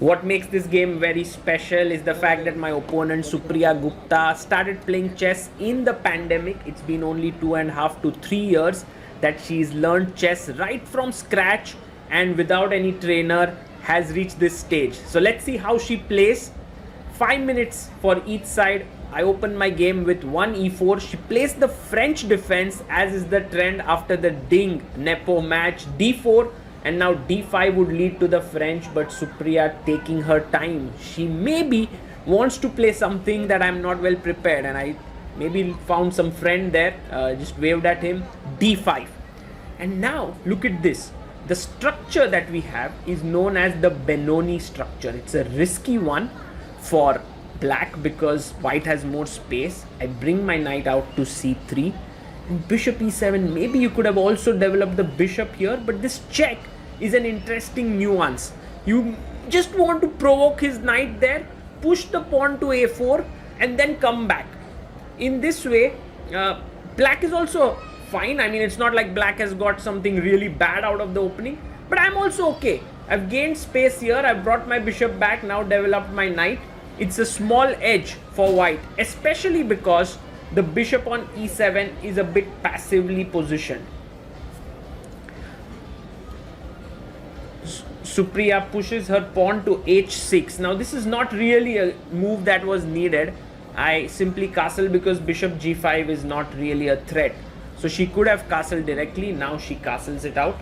What makes this game very special is the fact that my opponent Supriya Gupta started playing chess in the pandemic. It's been only 2.5 to 3 years that she's learned chess right from scratch and without any trainer has reached this stage. So let's see how she plays. 5 minutes for each side. I open my game with 1 e4. She plays the French defense as is the trend after the Ding Nepo match. d4 and now d5 would lead to the French, but Supriya taking her time. She maybe wants to play something that I'm not well prepared, and I maybe found some friend there, just waved at him. d5. And now look at this. The structure that we have is known as the Benoni structure. It's a risky one for black because white has more space. I bring my knight out to c3 and bishop e7. Maybe you could have also developed the bishop here, but this check is an interesting nuance. You just want to provoke his knight there, push the pawn to a4 and then come back. In this way, black is also fine. I mean, it's not like black has got something really bad out of the opening, but I'm also okay. I've gained space here. I've brought my bishop back, now developed my knight. It's a small edge for white, especially because the bishop on e7 is a bit passively positioned. Supriya pushes her pawn to h6. Now this is not really a move that was needed. I simply castle because bishop g5 is not really a threat. So she could have castled directly. Now she castles it out.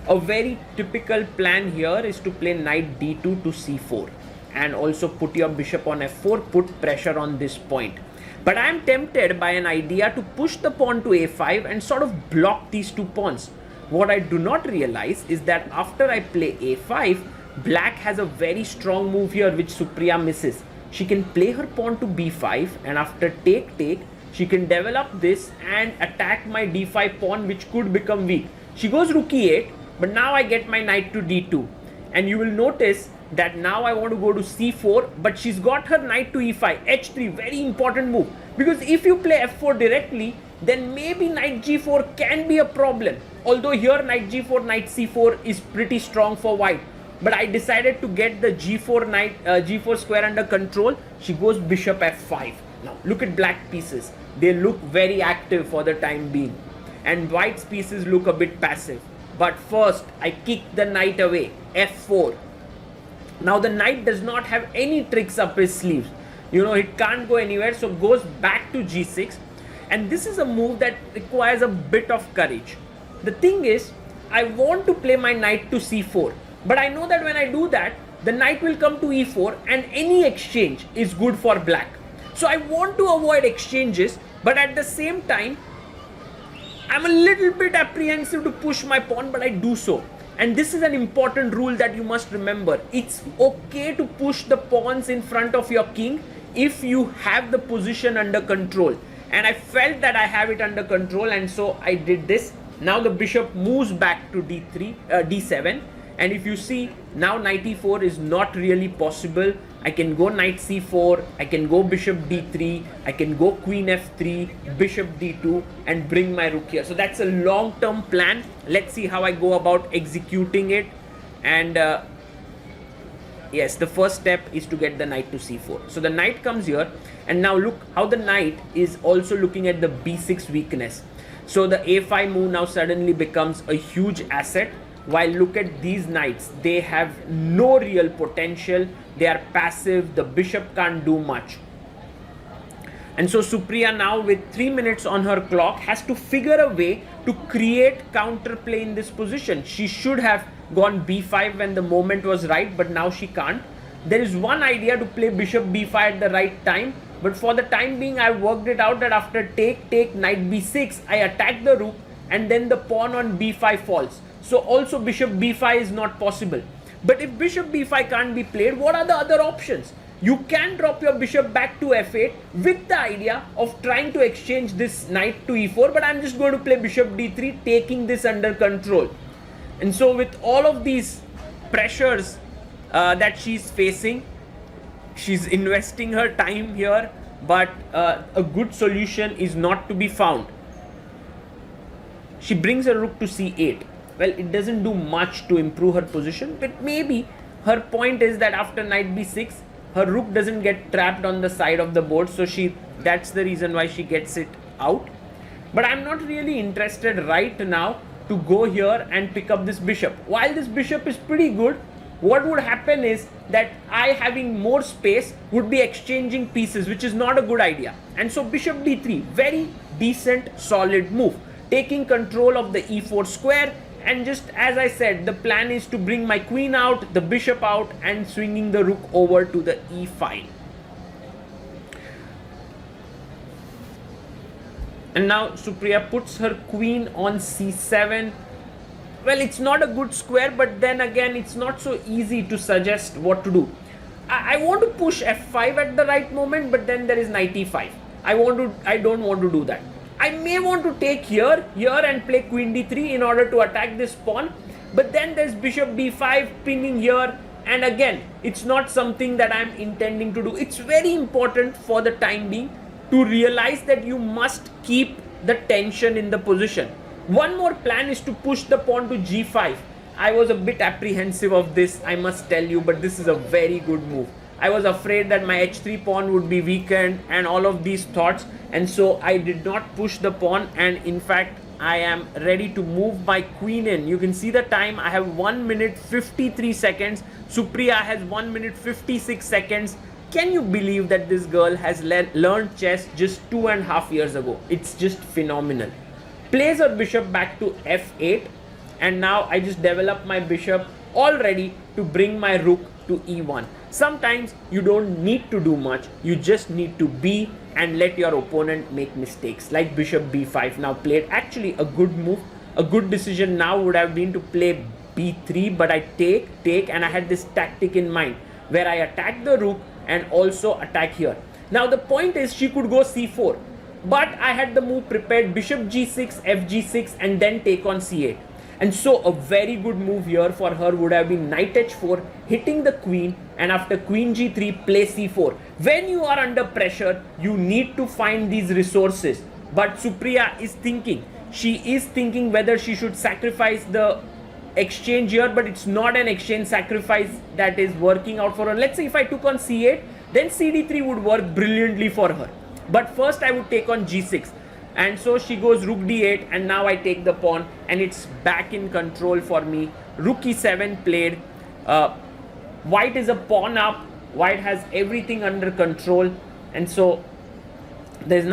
A very typical plan here is to play knight d2 to c4 and also put your bishop on f4, put pressure on this point. But I am tempted by an idea to push the pawn to a5 and sort of block these two pawns. What I do not realize is that after I play a5, black has a very strong move here which Supriya misses. She can play her pawn to b5 and after take, she can develop this and attack my d5 pawn which could become weak. She goes rook e8, but now I get my knight to d2. And you will notice that now I want to go to c4, but she's got her knight to e5, h3, very important move. Because if you play f4 directly, then maybe knight g4 can be a problem. Although here knight g4, knight c4 is pretty strong for white. But I decided to get the g4 square under control. She goes bishop f5. Now look at black pieces. They look very active for the time being. And white's pieces look a bit passive. But first I kick the knight away, f4. Now the knight does not have any tricks up his sleeves. You know, it can't go anywhere, so goes back to g6. And this is a move that requires a bit of courage. The thing is, I want to play my knight to c4. But I know that when I do that, the knight will come to e4 and any exchange is good for black. So I want to avoid exchanges, but at the same time, I'm a little bit apprehensive to push my pawn, but I do so. And this is an important rule that you must remember. It's okay to push the pawns in front of your king if you have the position under control. And I felt that I have it under control, and so I did this. Now the bishop moves back to d7. And if you see, now knight e4 is not really possible. I can go knight c4, I can go bishop d3, I can go queen f3, bishop d2 and bring my rook here. So that's a long-term plan. Let's see how I go about executing it. And yes, the first step is to get the knight to c4. So the knight comes here, and now look how the knight is also looking at the b6 weakness. So the a5 move now suddenly becomes a huge asset. While look at these knights, they have no real potential. They are passive. The bishop can't do much. And so Supriya now with 3 minutes on her clock has to figure a way to create counterplay in this position. She should have gone b5 when the moment was right, but now she can't. There is one idea to play bishop b5 at the right time, but for the time being I worked it out that after take, knight b6, I attack the rook and then the pawn on b5 falls. So also bishop b5 is not possible. But if bishop b5 can't be played, what are the other options? You can drop your bishop back to f8 with the idea of trying to exchange this knight to e4, but I'm just going to play bishop d3, taking this under control. And so with all of these pressures that she's facing, she's investing her time here, but a good solution is not to be found. She brings her rook to c8. Well, it doesn't do much to improve her position, but maybe her point is that after knight b6, her rook doesn't get trapped on the side of the board, so that's the reason why she gets it out. But I'm not really interested right now to go here and pick up this bishop. While this bishop is pretty good, what would happen is that I, having more space, would be exchanging pieces, which is not a good idea. And so bishop d3, very decent, solid move, taking control of the e4 square. And just as I said, the plan is to bring my queen out, the bishop out, and swinging the rook over to the e file. And now Supriya puts her queen on c7. Well, it's not a good square, but then again, it's not so easy to suggest what to do. I want to push f5 at the right moment, but then there is knight e5. I don't want to do that. I may want to take here and play queen d3 in order to attack this pawn, but then there's bishop b5 pinning here, and again, it's not something that I'm intending to do. It's very important for the time being to realize that you must keep the tension in the position. One more plan is to push the pawn to g5. I was a bit apprehensive of this, I must tell you, but this is a very good move. I was afraid that my h3 pawn would be weakened and all of these thoughts, and so I did not push the pawn, and in fact I am ready to move my queen in. You can see the time. I have 1 minute 53 seconds. Supriya has 1 minute 56 seconds. Can you believe that this girl has learned chess just 2.5 years ago? It's just phenomenal. Plays her bishop back to f8, and now I just develop my bishop all ready to bring my rook to e1. Sometimes you don't need to do much, you just need to be and let your opponent make mistakes, like bishop b5 now played. Actually a good move. A good decision now would have been to play b3, but I take, and I had this tactic in mind where I attack the rook and also attack here. Now the point is, she could go c4, but I had the move prepared, bishop g6, fg6, and then take on c8. And so a very good move here for her would have been knight h4, hitting the queen, and after queen g3, play c4. When you are under pressure, you need to find these resources. But Supriya is thinking. She is thinking whether she should sacrifice the exchange here, but it's not an exchange sacrifice that is working out for her. Let's say if I took on c8, then cd3 would work brilliantly for her. But first I would take on g6. And so she goes rook d8, and now I take the pawn, and it's back in control for me. Rook e7 played. White is a pawn up. White has everything under control, and so there's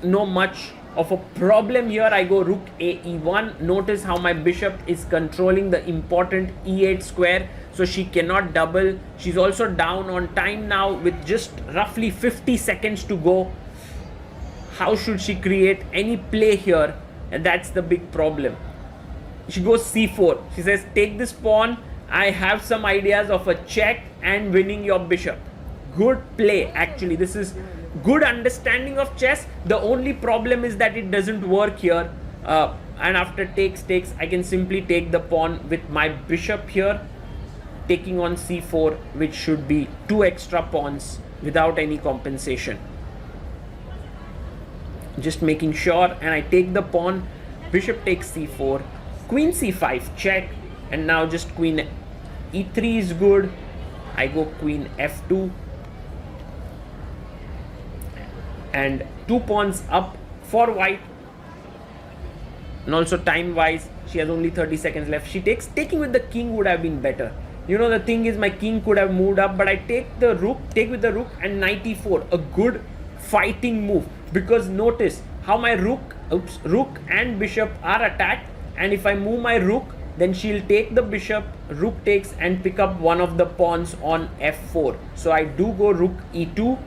no much of a problem here. I go rook a e1. Notice how my bishop is controlling the important e8 square, so she cannot double. She's also down on time now with just roughly 50 seconds to go. How should she create any play here? And that's the big problem. She goes c4. She says, take this pawn. I have some ideas of a check and winning your bishop. Good play, actually. This is good understanding of chess. The only problem is that it doesn't work here. And after takes, I can simply take the pawn with my bishop here, taking on c4, which should be 2 extra pawns without any compensation. Just making sure, and I take the pawn, bishop takes c4, queen c5 check, and now just queen e3 is good. I go queen f2, and 2 pawns up for white. And also time wise, she has only 30 seconds left. She taking with the king would have been better. You know, the thing is, my king could have moved up, but I take with the rook and knight e4, a good fighting move, because notice how my rook and bishop are attacked, and if I move my rook, then she'll take the bishop, rook takes, and pick up one of the pawns on f4. So I do go rook e2,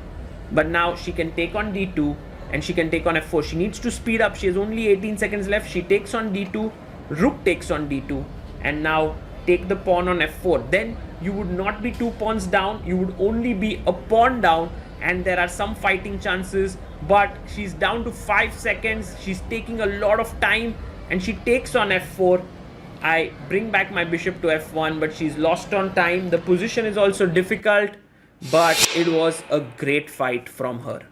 but now she can take on d2, and she can take on f4. She needs to speed up. She has only 18 seconds left. She takes on d2, rook takes on d2, and now take the pawn on f4. Then you would not be 2 pawns down, you would only be a pawn down, and there are some fighting chances, but she's down to 5 seconds. She's taking a lot of time, and she takes on f4. I bring back my bishop to f1, but she's lost on time. The position is also difficult, but it was a great fight from her.